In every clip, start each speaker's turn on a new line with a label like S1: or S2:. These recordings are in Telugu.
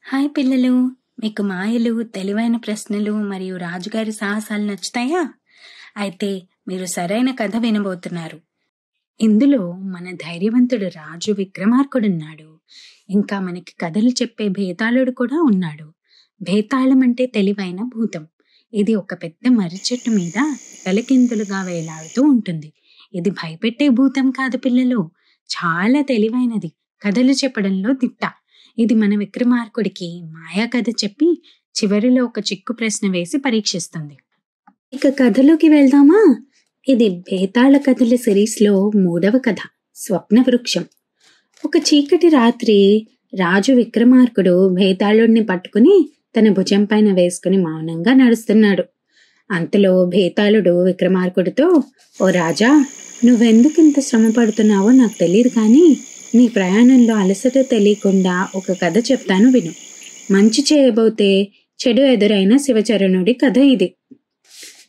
S1: హాయ్ పిల్లలు, మీకు మాయలు, తెలివైన ప్రశ్నలు మరియు రాజుగారి సాహసాలు నచ్చుతాయా? అయితే మీరు సరైన కథ వినబోతున్నారు. ఇందులో మన ధైర్యవంతుడు రాజు విక్రమార్కుడున్నాడు. ఇంకా మనకి కథలు చెప్పే భేతాళుడు కూడా ఉన్నాడు. భేతాళం అంటే తెలివైన భూతం. ఇది ఒక పెద్ద మర్రి చెట్టు మీద తలకిందులుగా వేలాడుతూ ఉంటుంది. ఇది భయపెట్టే భూతం కాదు పిల్లలు, చాలా తెలివైనది. కథలు చెప్పడంలో దిట్ట. ఇది మన విక్రమార్కుడికి మాయా కథ చెప్పి చివరిలో ఒక చిక్కు ప్రశ్న వేసి పరీక్షిస్తుంది. ఇక కథలోకి వెళ్దామా? ఇది భేతాళ కథల సిరీస్లో 3వ కథ, స్వప్న వృక్షం. ఒక చీకటి రాత్రి రాజు విక్రమార్కుడు భేతాళుడిని పట్టుకుని తన భుజం పైన వేసుకుని మౌనంగా నడుస్తున్నాడు. అంతలో భేతాళుడు విక్రమార్కుడితో, ఓ రాజా, నువ్వెందుకు ఇంత శ్రమ పడుతున్నావో నాకు తెలియదు, కానీ నీ ప్రయాణంలో అలసట తెలియకుండా ఒక కథ చెప్తాను విను. మంచి చేయబోతే చెడు ఎదురైన శివచరణుడి కథ ఇది.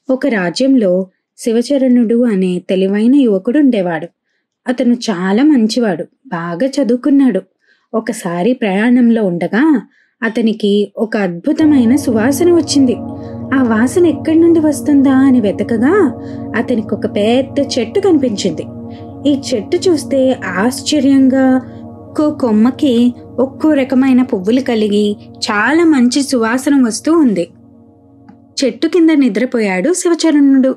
S1: ఒక రాజ్యంలో శివచరణుడు అనే తెలివైన యువకుడు ఉండేవాడు. అతను చాలా మంచివాడు, బాగా చదువుకున్నాడు. ఒకసారి ప్రయాణంలో ఉండగా అతనికి ఒక అద్భుతమైన సువాసన వచ్చింది. ఆ వాసన ఎక్కడి నుండి వస్తుందా అని వెతకగా అతనికి ఒక పెద్ద చెట్టు కనిపించింది. ఈ చెట్టు చూస్తే ఆశ్చర్యంగా ఒక్కో కొమ్మకి ఒక్కో రకమైన పువ్వులు కలిగి చాలా మంచి సువాసన వస్తూ ఉంది. చెట్టు కింద నిద్రపోయాడు శివచరణుడు.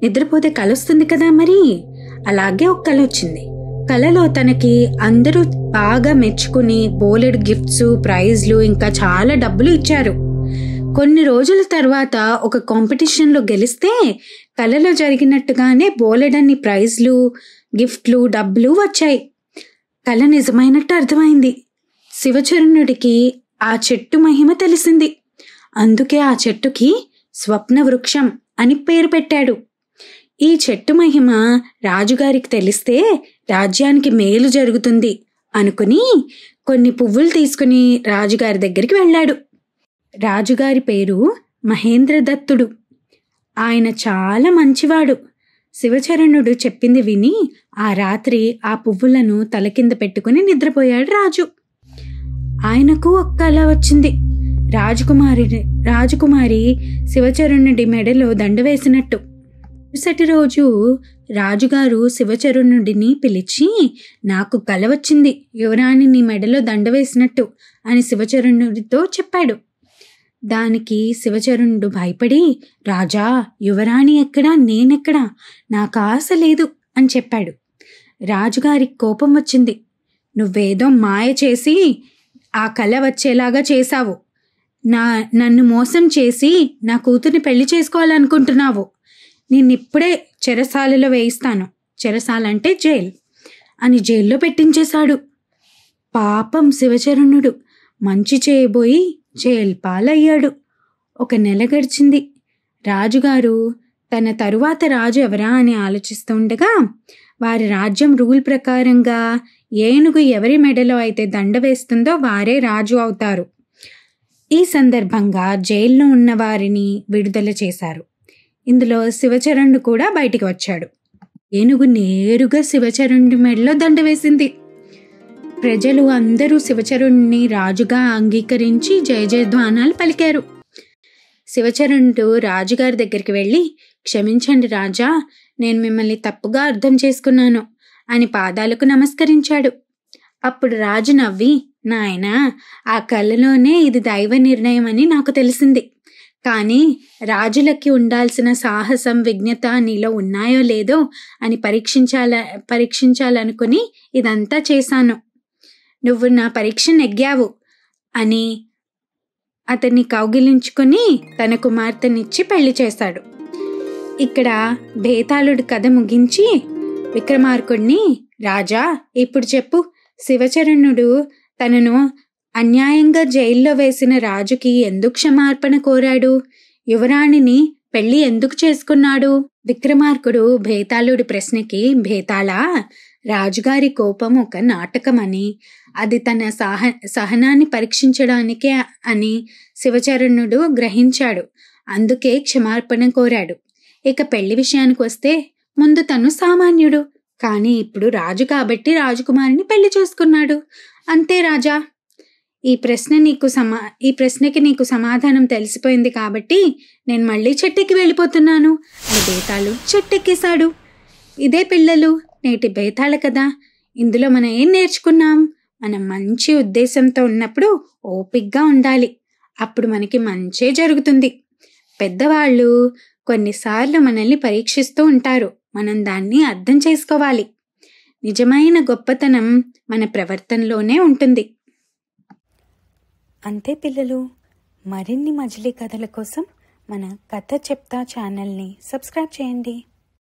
S1: నిద్రపోతే కలొస్తుంది కదా, మరి అలాగే ఒక కల వచ్చింది. కలలో తనకి అందరూ బాగా మెచ్చుకుని బోలెడు గిఫ్ట్స్, ప్రైజ్లు, ఇంకా చాలా డబ్బులు ఇచ్చారు. కొన్ని రోజుల తర్వాత ఒక కాంపిటీషన్లో గెలిస్తే కలలో జరిగినట్టుగానే బోలెడన్ని ప్రైజ్లు, గిఫ్ట్లు, డబ్బులు వచ్చాయి. కల నిజమైనట్టు అర్థమైంది. శివచరణుడికి ఆ చెట్టు మహిమ తెలిసింది. అందుకే ఆ చెట్టుకి స్వప్న వృక్షం అని పేరు పెట్టాడు. ఈ చెట్టు మహిమ రాజుగారికి తెలిస్తే రాజ్యానికి మేలు జరుగుతుంది అనుకుని కొన్ని పువ్వులు తీసుకుని రాజుగారి దగ్గరికి వెళ్ళాడు. రాజుగారి పేరు మహేంద్రదత్తుడు. ఆయన చాలా మంచివాడు. శివచరణుడు చెప్పింది విని ఆ రాత్రి ఆ పువ్వులను తల కింద పెట్టుకుని నిద్రపోయాడు రాజు. ఆయనకు ఒక కల వచ్చింది. రాజకుమారి శివచరణుడి మెడలో దండ వేసినట్టు. మరుసటి రోజు రాజుగారు శివచరణుడిని పిలిచి, నాకు కల వచ్చింది, యువరాణి నీ మెడలో దండ వేసినట్టు అని శివచరణుడితో చెప్పాడు. దానికి శివచరణుడు భయపడి, రాజా, యువరాణి ఎక్కడా, నేనెక్కడా, నాకు ఆశ లేదు అని చెప్పాడు. రాజుగారికి కోపం వచ్చింది. నువ్వేదో మాయ చేసి ఆ కల వచ్చేలాగా చేశావు. నన్ను మోసం చేసి నా కూతుర్ని పెళ్లి చేసుకోవాలనుకుంటున్నావు. నిన్నిప్పుడే చెరసాలలో వేయిస్తాను. చెరసాల అంటే జైలు అని జైల్లో పెట్టించేశాడు. పాపం శివచరణుడు మంచి చేయబోయి జైలు పాలయ్యాడు. 1 నెల గడిచింది. రాజుగారు తన తరువాత రాజు ఎవరా అని ఆలోచిస్తుండగా వారి రాజ్యం రూల్ ప్రకారంగా ఏనుగు ఎవరి మెడలో అయితే దండ వేస్తుందో వారే రాజు అవుతారు. ఈ సందర్భంగా జైల్లో ఉన్న వారిని విడుదల చేశారు. ఇందులో శివచరణుడు కూడా బయటికి వచ్చాడు. ఏనుగు నేరుగా శివచరణుడి మెడలో దండ వేసింది. ప్రజలు అందరూ శివచరణుడిని రాజుగా అంగీకరించి జయ జయధ్వానాలు పలికారు. శివచరణుడు రాజుగారి దగ్గరికి వెళ్ళి, క్షమించండి రాజా, నేను మిమ్మల్ని తప్పుగా అర్థం చేసుకున్నాను అని పాదాలకు నమస్కరించాడు. అప్పుడు రాజు నవ్వి, నాయనా, ఆ కలలోనే ఇది దైవ నిర్ణయం అని నాకు తెలిసింది. కానీ రాజులకి ఉండాల్సిన సాహసం, విజ్ఞత నీలో ఉన్నాయో లేదో అని పరీక్షించాలనుకుని ఇదంతా చేశాను. నువ్వు నా పరీక్ష నెగ్గావు అని అతన్ని కౌగిలించుకుని తన కుమార్తెనిచ్చి పెళ్లి చేశాడు. ఇక్కడ భేతాళుడి కథ ముగించి విక్రమార్కుడిని, రాజా, ఇప్పుడు చెప్పు, శివచరణుడు తనను అన్యాయంగా జైల్లో వేసిన రాజుకి ఎందుకు క్షమార్పణ కోరాడు? యువరాణిని పెళ్లి ఎందుకు చేసుకున్నాడు? విక్రమార్కుడు భేతాళుడి ప్రశ్నకి, భేతాళా, రాజుగారి కోపం ఒక నాటకమని, అది తన సహనాన్ని పరీక్షించడానికే అని శివచరణుడు గ్రహించాడు. అందుకే క్షమార్పణ కోరాడు. ఇక పెళ్లి విషయానికి వస్తే ముందు తను సామాన్యుడు, కానీ ఇప్పుడు రాజు కాబట్టి రాజకుమారిని పెళ్లి చేసుకున్నాడు. అంతే రాజా. ఈ ప్రశ్నకి నీకు సమాధానం తెలిసిపోయింది కాబట్టి నేను మళ్ళీ చెట్టెక్కి వెళ్ళిపోతున్నాను అని బేతాళు చెట్టెక్కేశాడు. ఇదే పిల్లలు, నేటి బేతాళ కదా. ఇందులో మనం ఏం నేర్చుకున్నాం? మనం మంచి ఉద్దేశంతో ఉన్నప్పుడు ఓపిగ్గా ఉండాలి. అప్పుడు మనకి మంచే జరుగుతుంది. పెద్దవాళ్ళు కొన్నిసార్లు మనల్ని పరీక్షిస్తూ ఉంటారు. మనం దాన్ని అర్థం చేసుకోవాలి. నిజమైన గొప్పతనం మన ప్రవర్తనలోనే ఉంటుంది.
S2: అంతే పిల్లలు. మరిన్ని మజిలీ కథల కోసం మన కథ చెప్తా ఛానల్ని సబ్స్క్రైబ్ చేయండి.